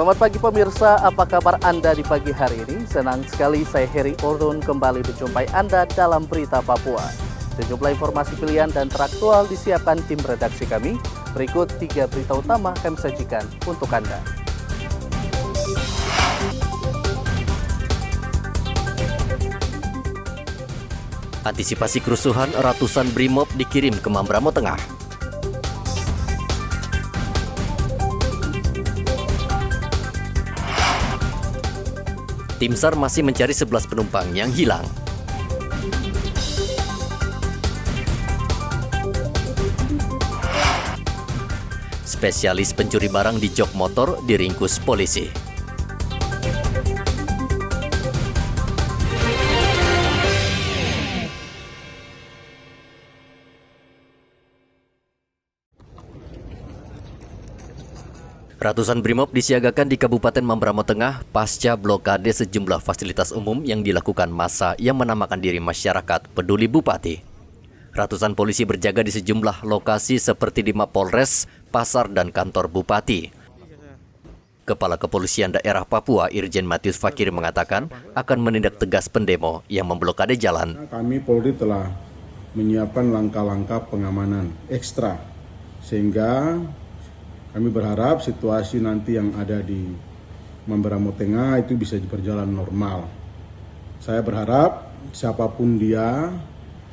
Selamat pagi pemirsa, apa kabar Anda di pagi hari ini? Senang sekali saya Heri Ordon kembali menjumpai Anda dalam Berita Papua. Sejumlah informasi pilihan dan teraktual disiapkan tim redaksi kami. Berikut 3 berita utama kami sajikan untuk Anda. Antisipasi kerusuhan, ratusan BRIMOB dikirim ke Mambramo Tengah. Tim SAR masih mencari 11 penumpang yang hilang. Spesialis pencuri barang di jok motor diringkus polisi. Ratusan BRIMOB disiagakan di Kabupaten Mambramo Tengah pasca blokade sejumlah fasilitas umum yang dilakukan massa yang menamakan diri Masyarakat Peduli Bupati. Ratusan polisi berjaga di sejumlah lokasi seperti di Mapolres, pasar, dan kantor Bupati. Kepala Kepolisian Daerah Papua Irjen Matius Fakir mengatakan akan menindak tegas pendemo yang memblokade jalan. Kami Polri telah menyiapkan langkah-langkah pengamanan ekstra sehingga kami berharap situasi nanti yang ada di Mambramo Tengah itu bisa berjalan normal. Saya berharap siapapun dia,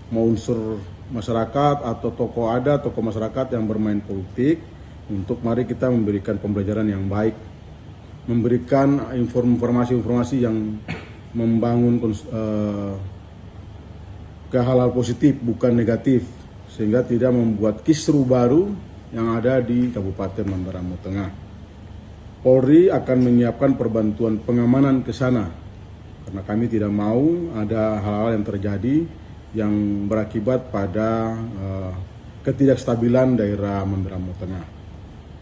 mau unsur masyarakat atau tokoh masyarakat yang bermain politik, untuk mari kita memberikan pembelajaran yang baik, memberikan informasi-informasi yang membangun ke hal-hal positif bukan negatif, sehingga tidak membuat kisruh baru yang ada di Kabupaten Mambramo Tengah. Polri akan menyiapkan perbantuan pengamanan ke sana karena kami tidak mau ada hal-hal yang terjadi yang berakibat pada ketidakstabilan daerah Mambramo Tengah.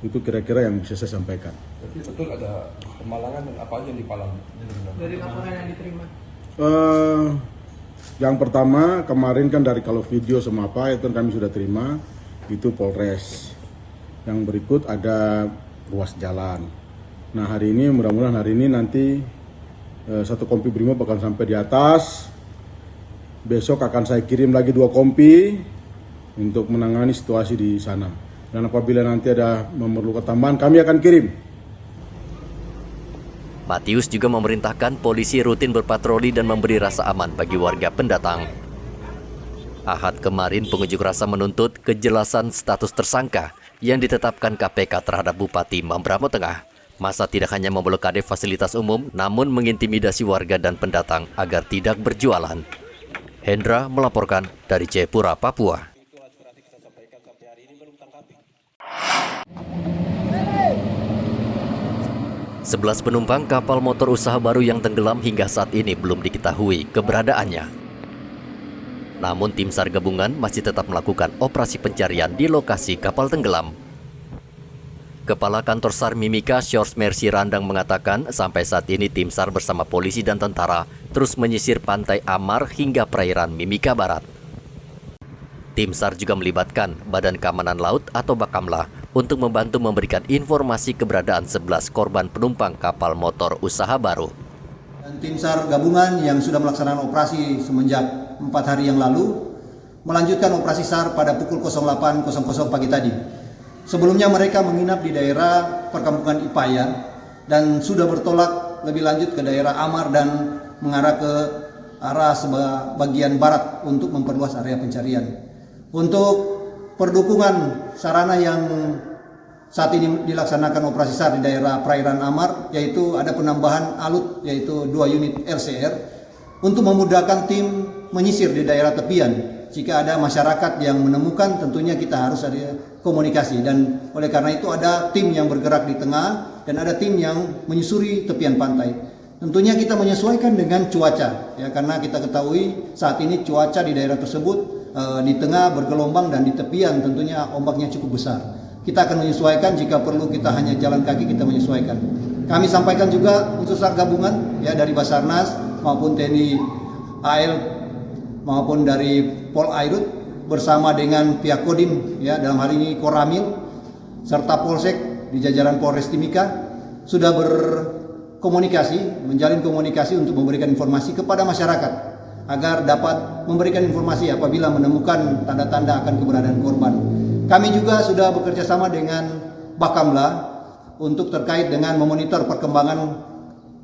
Itu kira-kira yang bisa saya sampaikan. Jadi betul ada pemalangan dan apa aja yang dipalang? Dari laporan yang diterima? Yang pertama kemarin kan dari kalau video sama apa itu kami sudah terima, itu Polres. Yang berikut ada ruas jalan. Nah hari ini mudah-mudahan hari ini nanti satu kompi BRIMOB akan sampai di atas. Besok akan saya kirim lagi 2 kompi untuk menangani situasi di sana. Dan apabila nanti ada memerlukan tambahan kami akan kirim. Matius juga memerintahkan polisi rutin berpatroli dan memberi rasa aman bagi warga pendatang. Ahad kemarin pengunjuk rasa menuntut kejelasan status tersangka yang ditetapkan KPK terhadap Bupati Mambramo Tengah. Masa tidak hanya memblokade fasilitas umum, namun mengintimidasi warga dan pendatang agar tidak berjualan. Hendra melaporkan dari Jayapura, Papua. 11 penumpang kapal motor usaha baru yang tenggelam hingga saat ini belum diketahui keberadaannya. Namun tim SAR gabungan masih tetap melakukan operasi pencarian di lokasi kapal tenggelam. Kepala Kantor SAR Mimika Shores Mercy Randang mengatakan sampai saat ini tim SAR bersama polisi dan tentara terus menyisir pantai Amar hingga perairan Mimika Barat. Tim SAR juga melibatkan Badan Keamanan Laut atau Bakamla untuk membantu memberikan informasi keberadaan 11 korban penumpang kapal motor usaha baru. Dan tim SAR gabungan yang sudah melaksanakan operasi semenjak 4 hari yang lalu melanjutkan operasi SAR pada pukul 08.00 pagi tadi. Sebelumnya mereka menginap di daerah perkampungan Ipaya dan sudah bertolak lebih lanjut ke daerah Amar dan mengarah ke arah bagian barat untuk memperluas area pencarian. Untuk perdukungan sarana yang saat ini dilaksanakan operasi SAR di daerah perairan Amar, yaitu ada penambahan alut yaitu 2 unit RCR untuk memudahkan tim menyisir di daerah tepian. Jika ada masyarakat yang menemukan, tentunya kita harus ada komunikasi, dan oleh karena itu ada tim yang bergerak di tengah dan ada tim yang menyusuri tepian pantai. Tentunya kita menyesuaikan dengan cuaca, ya, karena kita ketahui saat ini cuaca di daerah tersebut di tengah bergelombang dan di tepian tentunya ombaknya cukup besar. Kita akan menyesuaikan, jika perlu kita hanya jalan kaki, kita menyesuaikan. Kami sampaikan juga unsur SAR gabungan ya dari Basarnas maupun TNI AL maupun dari Pol Airut bersama dengan pihak Kodim ya dalam hal ini Koramil serta Polsek di jajaran Polres Timika sudah berkomunikasi, menjalin komunikasi untuk memberikan informasi kepada masyarakat agar dapat memberikan informasi apabila menemukan tanda-tanda akan keberadaan korban. Kami juga sudah bekerja sama dengan Bakamla untuk terkait dengan memonitor perkembangan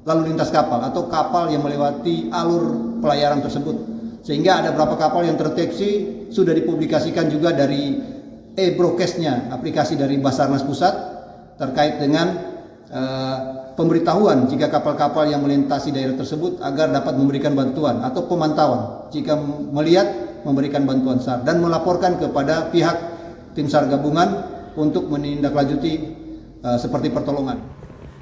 lalu lintas kapal atau kapal yang melewati alur pelayaran tersebut. Sehingga ada beberapa kapal yang terdeteksi sudah dipublikasikan juga dari e-Brokesnya, aplikasi dari Basarnas Pusat terkait dengan pemberitahuan jika kapal-kapal yang melintasi daerah tersebut agar dapat memberikan bantuan atau pemantauan jika melihat memberikan bantuan SAR dan melaporkan kepada pihak tim SAR gabungan untuk menindaklanjuti seperti pertolongan.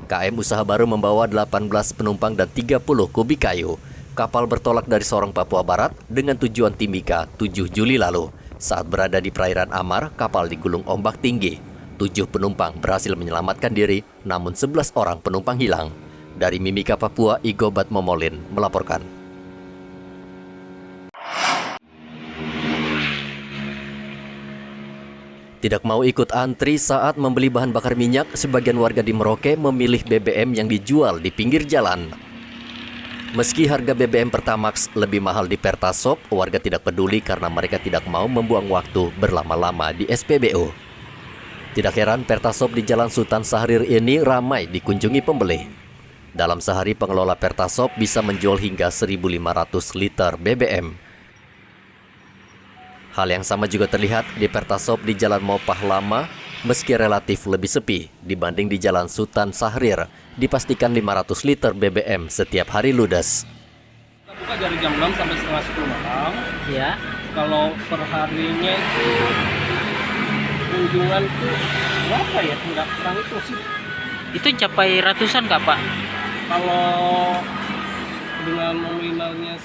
KM Usaha Baru membawa 18 penumpang dan 30 kubik kayu. Kapal bertolak dari Sorong, Papua Barat dengan tujuan Timika 7 Juli lalu. Saat berada di perairan Amar, kapal digulung ombak tinggi. 7 penumpang berhasil menyelamatkan diri, namun 11 orang penumpang hilang. Dari Mimika, Papua, Igobat Momolin melaporkan. Tidak mau ikut antri saat membeli bahan bakar minyak, sebagian warga di Merauke memilih BBM yang dijual di pinggir jalan. Meski harga BBM Pertamax lebih mahal di Pertasop, warga tidak peduli karena mereka tidak mau membuang waktu berlama-lama di SPBU. Tidak heran Pertasop di Jalan Sultan Syahrir ini ramai dikunjungi pembeli. Dalam sehari pengelola Pertasop bisa menjual hingga 1.500 liter BBM. Hal yang sama juga terlihat di Pertasop di Jalan Mopah Lama, meski relatif lebih sepi dibanding di Jalan Sultan Syahrir, dipastikan 500 liter BBM setiap hari ludes. Kita buka dari jam 6 sampai setengah 10 malam. Ya. Kalau perharinya itu kunjungan tuh berapa ya? Nggak kurang itu sih. Itu capai ratusan nggak Pak? Kalau dengan nominalnya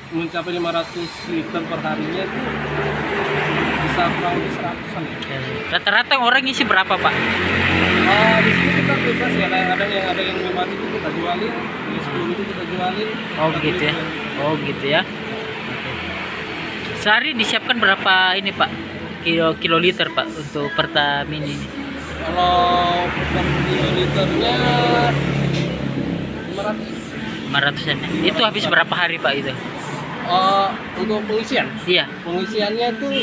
mencapai 500 liter per harinya itu bisa kurang lebih 100-an ya. Rata-rata orang isi berapa Pak? Di sini kita bebas ya, ada yang 5 itu kita jualin, yang 10 itu kita jualin. Oh begitu ya? Oh gitu ya. Sehari disiapkan berapa ini Pak? Kiloliter Pak untuk Pertamina ini? Kalau per kiloliternya 500-an ya? Itu habis berapa hari Pak itu? Untuk pengisian? Iya. Pengisiannya tuh 3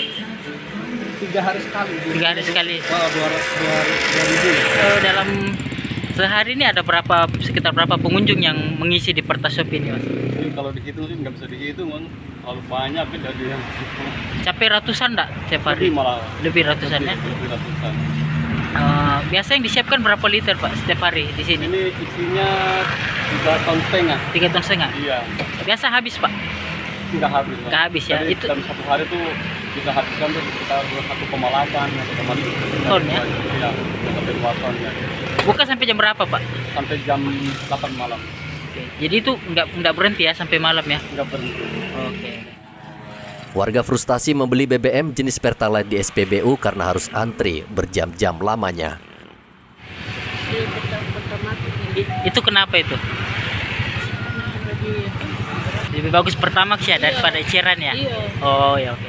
hari sekali. 3 hari sekali. 2.000. Dalam sehari ini ada sekitar berapa pengunjung yang mengisi di Pertasop ini Mas? Jadi kalau dihitung sih nggak bisa dihitung, Bang. Kalau banyak beda dia. Capai ratusan enggak tiap hari? Lebih ratusan ya? Lebih ratusan. Biasa yang disiapkan berapa liter Pak setiap hari di sini? Ini isinya 3,5 ton. 3,5 ton? Iya. Biasa habis Pak? Nggak habis. Bang. Nggak habis ya? Jadi Itu dalam satu hari tuh bisa habiskan tuh sekitar 1,8 1,9 ton ya? Iya, sampai 2 ton ya. Buka sampai jam berapa Pak? Sampai jam 8 malam. Oke. Jadi itu nggak berhenti ya sampai malam ya? Nggak berhenti. Oke. Warga frustasi membeli BBM jenis Pertalite di SPBU karena harus antri berjam-jam lamanya. Itu kenapa itu? Lebih bagus Pertamax ya daripada eceran ya? Oh ya oke.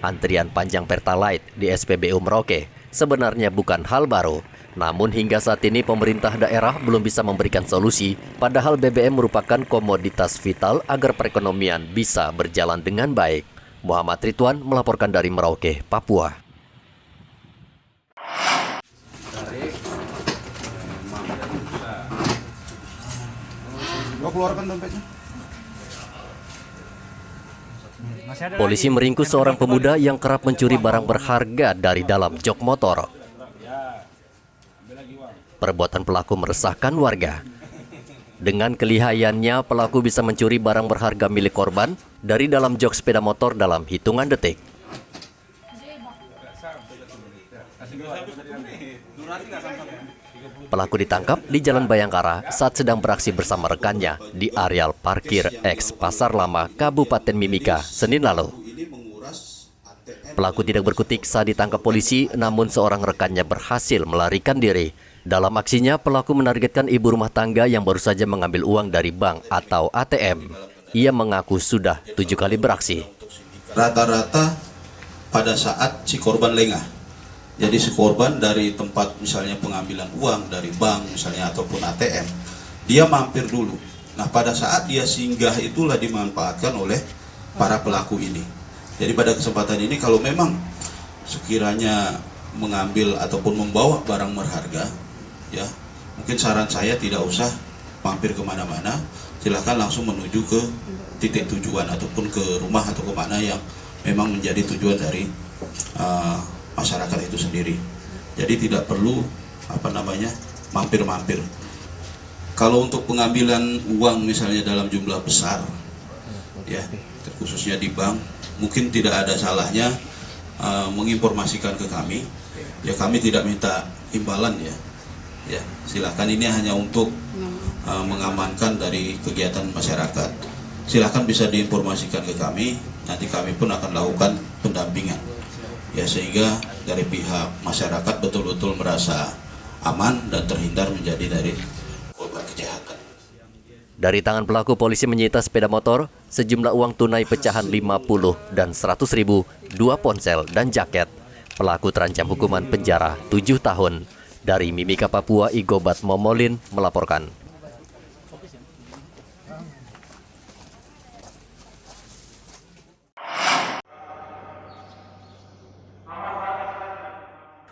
Antrian panjang Pertalite di SPBU Merauke sebenarnya bukan hal baru. Namun hingga saat ini pemerintah daerah belum bisa memberikan solusi, padahal BBM merupakan komoditas vital agar perekonomian bisa berjalan dengan baik. Muhammad Ridwan melaporkan dari Merauke, Papua. Keluarkan dompetnya. Polisi meringkus seorang pemuda yang kerap mencuri barang berharga dari dalam jok motor. Perbuatan pelaku meresahkan warga. Dengan kelihayannya, pelaku bisa mencuri barang berharga milik korban dari dalam jok sepeda motor dalam hitungan detik. Pelaku ditangkap di Jalan Bayangkara saat sedang beraksi bersama rekannya di areal parkir X Pasar Lama, Kabupaten Mimika, Senin lalu. Pelaku tidak berkutik saat ditangkap polisi, namun seorang rekannya berhasil melarikan diri. Dalam aksinya, pelaku menargetkan ibu rumah tangga yang baru saja mengambil uang dari bank atau ATM. Ia mengaku sudah 7 kali beraksi. Rata-rata pada saat si korban lengah. Jadi si korban dari tempat misalnya pengambilan uang dari bank misalnya ataupun ATM, dia mampir dulu. Nah pada saat dia singgah itulah dimanfaatkan oleh para pelaku ini. Jadi pada kesempatan ini kalau memang sekiranya mengambil ataupun membawa barang berharga, ya mungkin saran saya tidak usah mampir kemana-mana, silahkan langsung menuju ke titik tujuan ataupun ke rumah atau kemana yang memang menjadi tujuan dari masyarakat itu sendiri. Jadi tidak perlu mampir-mampir. Kalau untuk pengambilan uang misalnya dalam jumlah besar, ya khususnya di bank, mungkin tidak ada salahnya menginformasikan ke kami. Ya kami tidak minta imbalan ya. Ya silakan, ini hanya untuk mengamankan dari kegiatan masyarakat. Silakan bisa diinformasikan ke kami. Nanti kami pun akan lakukan pendampingan. Ya sehingga dari pihak masyarakat betul-betul merasa aman dan terhindar menjadi dari korban kejahatan. Dari tangan pelaku, polisi menyita sepeda motor, sejumlah uang tunai pecahan 50 dan 100 ribu, 2 ponsel dan jaket. Pelaku terancam hukuman penjara 7 tahun. Dari Mimika, Papua, Igobat Momolin melaporkan.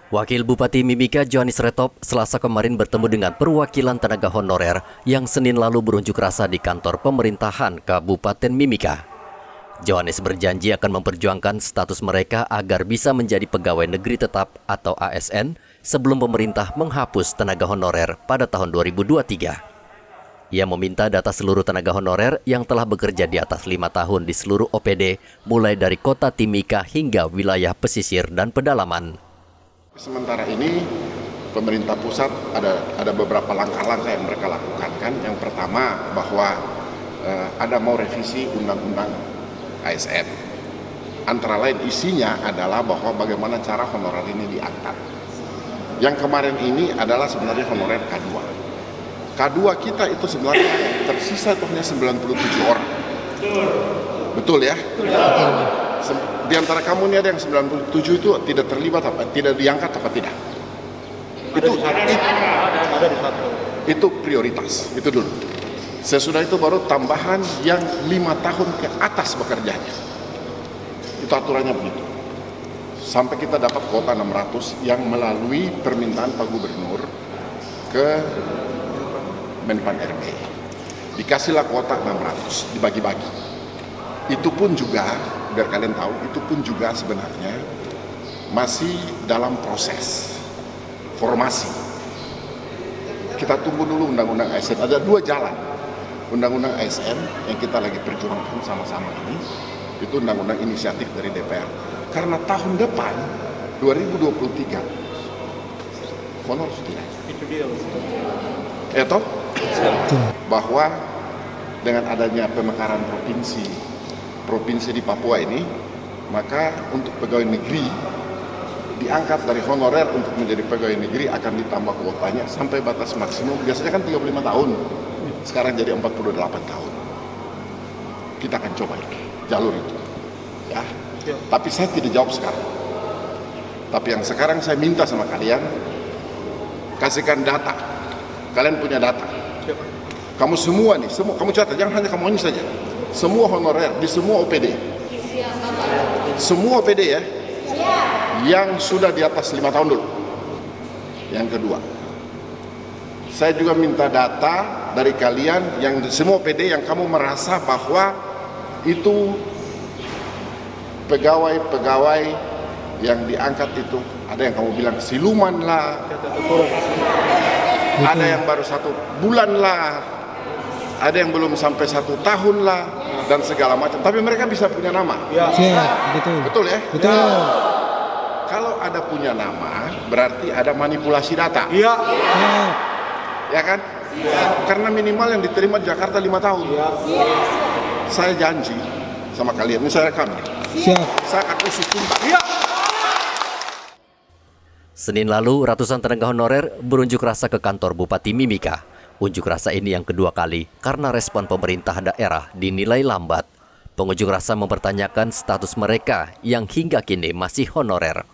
Wakil Bupati Mimika Johannes Retop Selasa kemarin bertemu dengan perwakilan tenaga honorer yang Senin lalu berunjuk rasa di kantor pemerintahan Kabupaten Mimika. Johannes berjanji akan memperjuangkan status mereka agar bisa menjadi pegawai negeri tetap atau ASN sebelum pemerintah menghapus tenaga honorer pada tahun 2023. Ia meminta data seluruh tenaga honorer yang telah bekerja di atas 5 tahun di seluruh OPD, mulai dari kota Timika hingga wilayah pesisir dan pedalaman. Sementara ini pemerintah pusat ada beberapa langkah-langkah yang mereka lakukan kan. Yang pertama bahwa ada mau revisi undang-undang ASN. Antara lain isinya adalah bahwa bagaimana cara honorer ini diangkat. Yang kemarin ini adalah sebenarnya honorer K2. K2 kita itu sebenarnya tersisa itu hanya 97 orang. Betul ya? Di antara kamu ini ada yang 97 itu tidak terlibat apa, tidak diangkat apa tidak? Itu prioritas, itu dulu. Sesudah itu baru tambahan yang 5 tahun ke atas bekerjanya. Itu aturannya begitu. Sampai kita dapat kuota 600 yang melalui permintaan Pak Gubernur ke Menpan RB. Dikasihlah kuota 600, dibagi-bagi. Itu pun juga, biar kalian tahu, itu pun juga sebenarnya masih dalam proses formasi. Kita tunggu dulu undang-undang ASN. Ada 2 jalan. Undang-undang ASN yang kita lagi perjuangkan sama-sama ini, itu undang-undang inisiatif dari DPR. Karena tahun depan, 2023, honor sudah. Itu dia. Toh? Bahwa dengan adanya pemekaran provinsi di Papua ini, maka untuk pegawai negeri diangkat dari honorer untuk menjadi pegawai negeri akan ditambah kuotanya sampai batas maksimum. Biasanya kan 35 tahun, sekarang jadi 48 tahun. Kita akan coba jalur itu, ya. Tapi saya tidak jawab sekarang. Tapi yang sekarang saya minta sama kalian, kasihkan data. Kalian punya data. Kamu semua nih, kamu catat, jangan hanya kamu ini saja. Semua honorer di semua OPD. Semua OPD ya. Yang sudah di atas 5 tahun dulu. Yang kedua, saya juga minta data dari kalian yang di semua OPD yang kamu merasa bahwa itu pegawai-pegawai yang diangkat itu ada yang kamu bilang siluman lah, ada yang baru 1 bulan lah, ada yang belum sampai 1 tahun lah, dan segala macam. Tapi mereka bisa punya nama. Ya, betul. Betul ya? Betul. Ya. Kalau ada punya nama, berarti ada manipulasi data. Iya. Ya kan? Ya. Karena minimal yang diterima di Jakarta 5 tahun. Ya. Saya janji sama kalian, ini saya rekam. Saya akan usut tuntas. Iya. Senin lalu, ratusan tenaga honorer berunjuk rasa ke kantor Bupati Mimika. Unjuk rasa ini yang kedua kali karena respon pemerintah daerah dinilai lambat. Pengunjuk rasa mempertanyakan status mereka yang hingga kini masih honorer.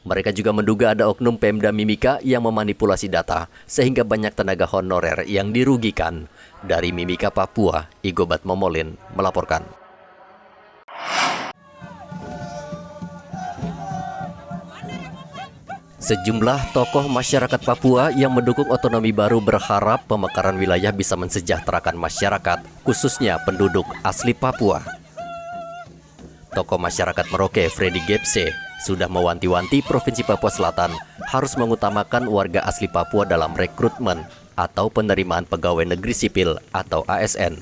Mereka juga menduga ada oknum Pemda Mimika yang memanipulasi data sehingga banyak tenaga honorer yang dirugikan. Dari Mimika, Papua, Igobat Momolin melaporkan. Sejumlah tokoh masyarakat Papua yang mendukung otonomi baru berharap pemekaran wilayah bisa mensejahterakan masyarakat, khususnya penduduk asli Papua. Tokoh masyarakat Merauke, Freddy Gepse, sudah mewanti-wanti Provinsi Papua Selatan harus mengutamakan warga asli Papua dalam rekrutmen atau penerimaan pegawai negeri sipil atau ASN.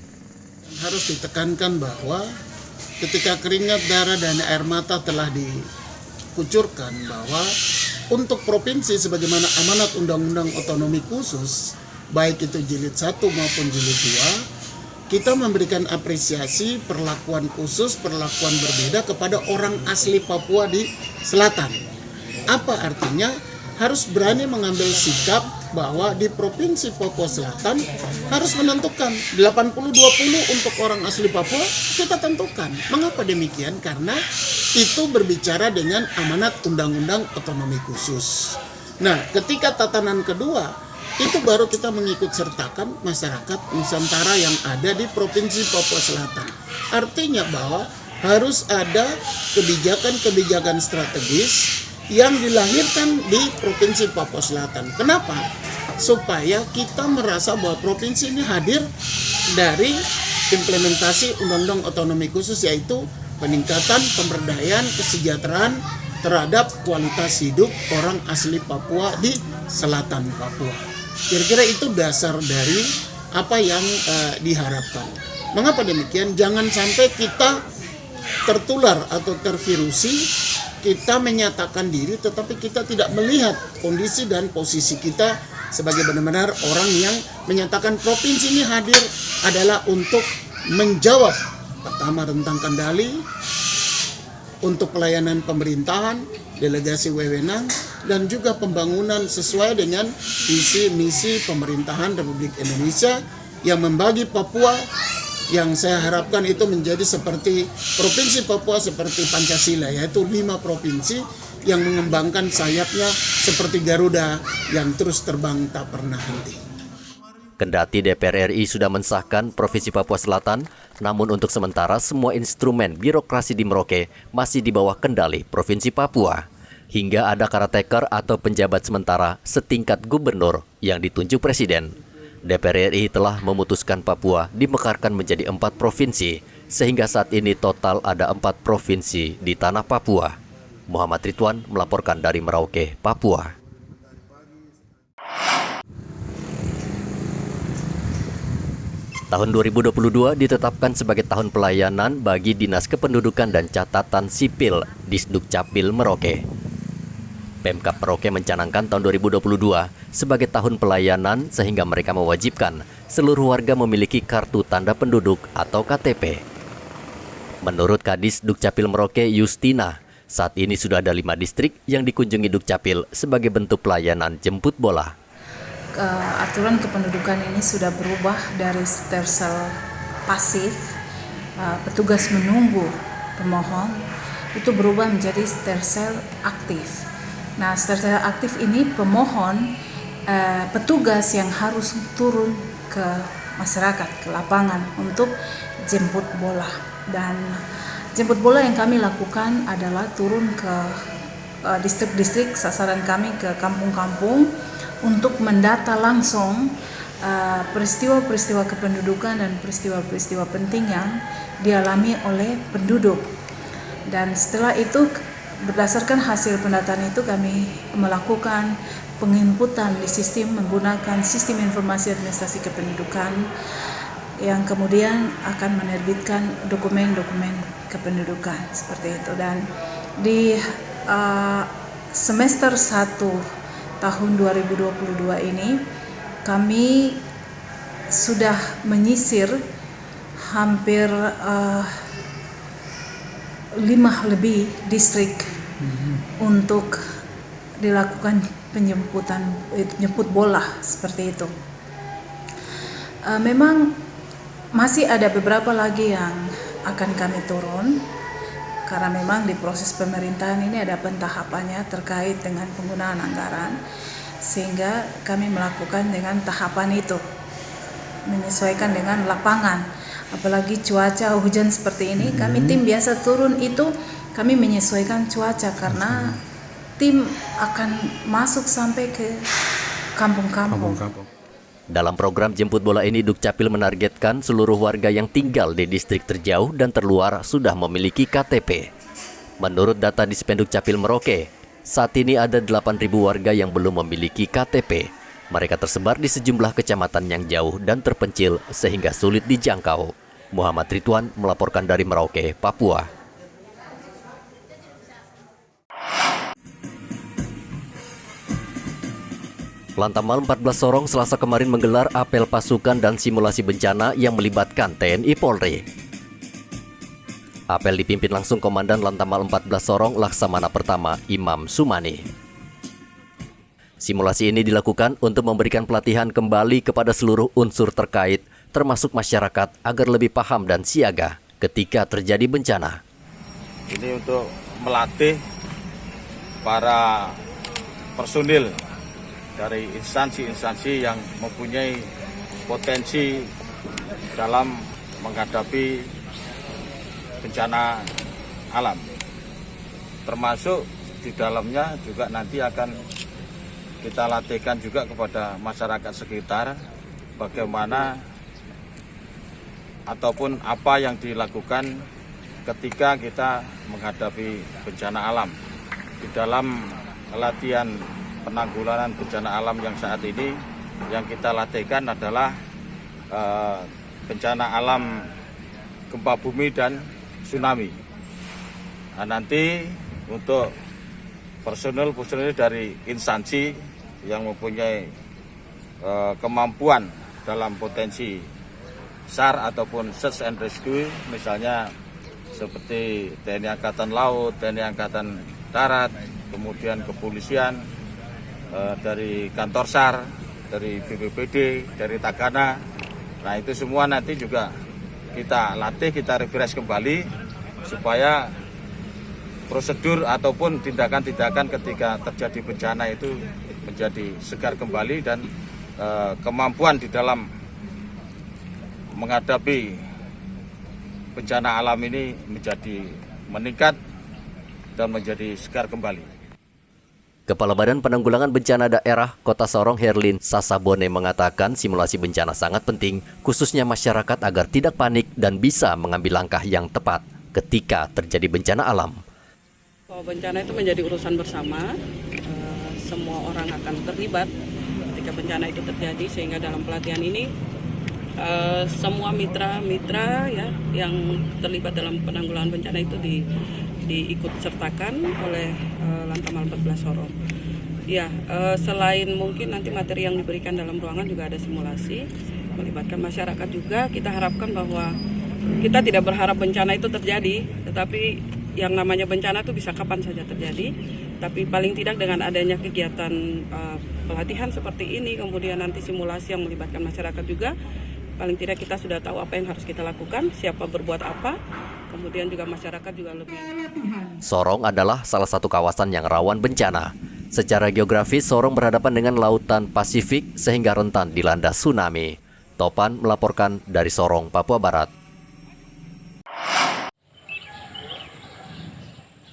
Harus ditekankan bahwa ketika keringat darah dan air mata telah dikucurkan bahwa untuk provinsi sebagaimana amanat Undang-Undang Otonomi Khusus, baik itu jilid 1 maupun jilid 2, kita memberikan apresiasi perlakuan khusus, perlakuan berbeda kepada orang asli Papua di selatan. Apa artinya? Harus berani mengambil sikap bahwa di Provinsi Papua Selatan harus menentukan 80-20 untuk orang asli Papua, kita tentukan. Mengapa demikian? Karena itu berbicara dengan amanat Undang-Undang Otonomi Khusus. Nah, ketika tatanan kedua, itu baru kita mengikut sertakan masyarakat Nusantara yang ada di Provinsi Papua Selatan. Artinya bahwa harus ada kebijakan-kebijakan strategis yang dilahirkan di Provinsi Papua Selatan. Kenapa? Supaya kita merasa bahwa provinsi ini hadir dari implementasi Undang-Undang Otonomi Khusus, yaitu peningkatan pemberdayaan kesejahteraan terhadap kualitas hidup orang asli Papua di selatan Papua. Kira-kira itu dasar dari apa yang diharapkan. Mengapa demikian? Jangan sampai kita tertular atau tervirusi, kita menyatakan diri tetapi kita tidak melihat kondisi dan posisi kita sebagai benar-benar orang yang menyatakan provinsi ini hadir adalah untuk menjawab pertama tentang kendali, untuk pelayanan pemerintahan, delegasi wewenang, dan juga pembangunan sesuai dengan visi misi pemerintahan Republik Indonesia yang membagi Papua, yang saya harapkan itu menjadi seperti Provinsi Papua seperti Pancasila, yaitu 5 provinsi yang mengembangkan sayapnya seperti Garuda yang terus terbang tak pernah henti. Kendati DPR RI sudah mensahkan Provinsi Papua Selatan, namun untuk sementara semua instrumen birokrasi di Merauke masih di bawah kendali Provinsi Papua. Hingga ada caretaker atau penjabat sementara setingkat gubernur yang ditunjuk Presiden. DPR RI telah memutuskan Papua dimekarkan menjadi 4 provinsi, sehingga saat ini total ada 4 provinsi di tanah Papua. Muhammad Ridwan melaporkan dari Merauke, Papua. Tahun 2022 ditetapkan sebagai tahun pelayanan bagi Dinas Kependudukan dan Catatan Sipil Disdukcapil Merauke. Pemkab Merauke mencanangkan tahun 2022 sebagai tahun pelayanan sehingga mereka mewajibkan seluruh warga memiliki kartu tanda penduduk atau KTP. Menurut Kadis Dukcapil Merauke Justina, saat ini sudah ada 5 distrik yang dikunjungi Dukcapil sebagai bentuk pelayanan jemput bola. Aturan kependudukan ini sudah berubah dari stersel pasif, petugas menunggu pemohon, itu berubah menjadi stersel aktif. Nah, stersel aktif ini pemohon, petugas yang harus turun ke masyarakat, ke lapangan untuk jemput bola. Dan jemput bola yang kami lakukan adalah turun ke distrik-distrik, sasaran kami ke kampung-kampung untuk mendata langsung peristiwa-peristiwa kependudukan dan peristiwa-peristiwa penting yang dialami oleh penduduk. Dan setelah itu, berdasarkan hasil pendataan itu, kami melakukan penginputan di sistem menggunakan sistem informasi administrasi kependudukan yang kemudian akan menerbitkan dokumen-dokumen kependudukan seperti itu. Dan di semester 1 tahun 2022 ini kami sudah menyisir hampir 5 lebih distrik untuk dilakukan penjemput bola seperti itu. Memang masih ada beberapa lagi yang akan kami turun karena memang di proses pemerintahan ini ada pentahapannya terkait dengan penggunaan anggaran, sehingga kami melakukan dengan tahapan itu, menyesuaikan dengan lapangan. Apalagi cuaca hujan seperti ini, kami tim biasa turun itu kami menyesuaikan cuaca karena tim akan masuk sampai ke kampung-kampung. Dalam program jemput bola ini, Dukcapil menargetkan seluruh warga yang tinggal di distrik terjauh dan terluar sudah memiliki KTP. Menurut data Dispenduk Capil Merauke, saat ini ada 8.000 warga yang belum memiliki KTP. Mereka tersebar di sejumlah kecamatan yang jauh dan terpencil sehingga sulit dijangkau. Muhammad Ridwan melaporkan dari Merauke, Papua. Lantamal 14 Sorong Selasa kemarin menggelar apel pasukan dan simulasi bencana yang melibatkan TNI Polri. Apel dipimpin langsung Komandan Lantamal 14 Sorong Laksamana Pertama Imam Sumani. Simulasi ini dilakukan untuk memberikan pelatihan kembali kepada seluruh unsur terkait, termasuk masyarakat, agar lebih paham dan siaga ketika terjadi bencana. Ini untuk melatih para personil dari instansi-instansi yang mempunyai potensi dalam menghadapi bencana alam. Termasuk di dalamnya juga nanti akan kita latihkan juga kepada masyarakat sekitar bagaimana ataupun apa yang dilakukan ketika kita menghadapi bencana alam. Di dalam latihan penanggulangan bencana alam yang saat ini yang kita latihkan adalah bencana alam gempa bumi dan tsunami. Nah, nanti untuk personel dari instansi yang mempunyai kemampuan dalam potensi SAR ataupun Search and Rescue, misalnya seperti TNI Angkatan Laut, TNI Angkatan Darat, kemudian kepolisian, dari kantor SAR, dari BPBD, dari Tagana. Nah, itu semua nanti juga kita latih, kita refresh kembali supaya prosedur ataupun tindakan-tindakan ketika terjadi bencana itu menjadi segar kembali dan kemampuan di dalam menghadapi bencana alam ini menjadi meningkat dan menjadi segar kembali. Kepala Badan Penanggulangan Bencana Daerah Kota Sorong Herlin Sasabone mengatakan simulasi bencana sangat penting, khususnya masyarakat agar tidak panik dan bisa mengambil langkah yang tepat ketika terjadi bencana alam. Bencana itu menjadi urusan bersama, semua orang akan terlibat ketika bencana itu terjadi, sehingga dalam pelatihan ini semua mitra-mitra ya yang terlibat dalam penanggulangan bencana itu diikut sertakan oleh Lantamal 14 Sorong. Ya, selain mungkin nanti materi yang diberikan dalam ruangan juga ada simulasi melibatkan masyarakat juga. Kita harapkan bahwa kita tidak berharap bencana itu terjadi, tetapi yang namanya bencana itu bisa kapan saja terjadi. Tapi paling tidak dengan adanya kegiatan pelatihan seperti ini, kemudian nanti simulasi yang melibatkan masyarakat juga, paling tidak kita sudah tahu apa yang harus kita lakukan, siapa berbuat apa. Kemudian juga masyarakat juga lebih. Sorong adalah salah satu kawasan yang rawan bencana. Secara geografis, Sorong berhadapan dengan Lautan Pasifik sehingga rentan dilanda tsunami. Topan melaporkan dari Sorong, Papua Barat.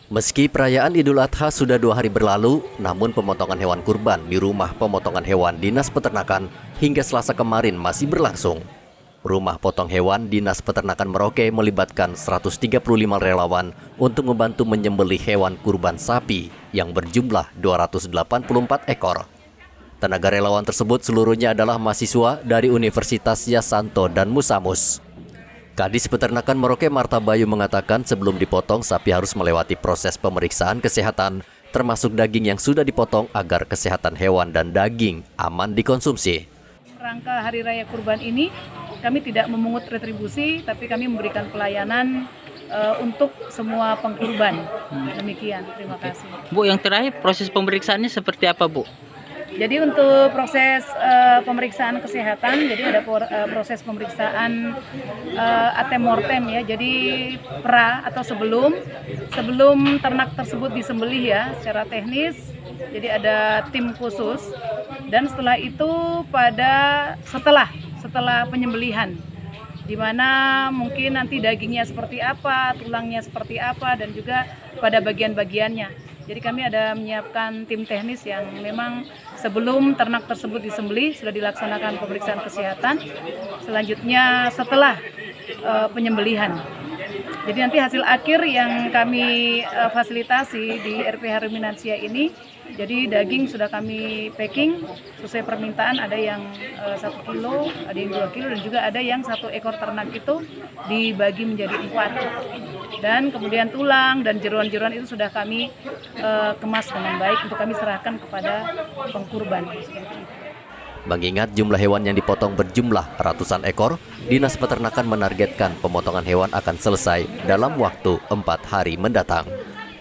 Meski perayaan Idul Adha sudah 2 hari berlalu, namun pemotongan hewan kurban di rumah pemotongan hewan Dinas Peternakan hingga Selasa kemarin masih berlangsung. Rumah potong hewan Dinas Peternakan Merauke melibatkan 135 relawan untuk membantu menyembelih hewan kurban sapi yang berjumlah 284 ekor. Tenaga relawan tersebut seluruhnya adalah mahasiswa dari Universitas Yasanto dan Musamus. Kadis Peternakan Merauke Marta Bayu mengatakan sebelum dipotong sapi harus melewati proses pemeriksaan kesehatan, termasuk daging yang sudah dipotong agar kesehatan hewan dan daging aman dikonsumsi. Rangka Hari Raya Kurban ini kami tidak memungut retribusi, tapi kami memberikan pelayanan untuk semua pengkurban. Demikian, terima kasih. Bu, yang terakhir proses pemeriksaannya seperti apa, Bu? Jadi untuk proses pemeriksaan kesehatan, jadi ada proses pemeriksaan antemortem ya. Jadi pra atau sebelum ternak tersebut disembelih ya secara teknis. Jadi ada tim khusus dan setelah itu setelah penyembelihan, di mana mungkin nanti dagingnya seperti apa, tulangnya seperti apa, dan juga pada bagian-bagiannya. Jadi kami ada menyiapkan tim teknis yang memang sebelum ternak tersebut disembelih sudah dilaksanakan pemeriksaan kesehatan. Selanjutnya setelah penyembelihan. Jadi nanti hasil akhir yang kami fasilitasi di RPH Ruminansia ini, jadi daging sudah kami packing sesuai permintaan, ada yang 1 kilo, ada yang 2 kilo, dan juga ada yang 1 ekor ternak itu dibagi menjadi 4. Dan kemudian tulang dan jeroan-jeroan itu sudah kami kemas dengan baik untuk kami serahkan kepada pengkurban. Mengingat jumlah hewan yang dipotong berjumlah ratusan ekor, Dinas Peternakan menargetkan pemotongan hewan akan selesai dalam waktu 4 hari mendatang.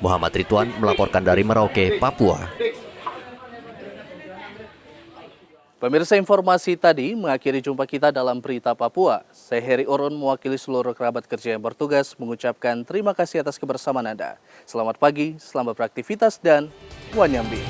Muhammad Ridwan melaporkan dari Merauke, Papua. Pemirsa, informasi tadi mengakhiri jumpa kita dalam Berita Papua. Saya Heri Orun mewakili seluruh kerabat kerja yang bertugas mengucapkan terima kasih atas kebersamaan Anda. Selamat pagi, selamat beraktivitas, dan Wanyambi.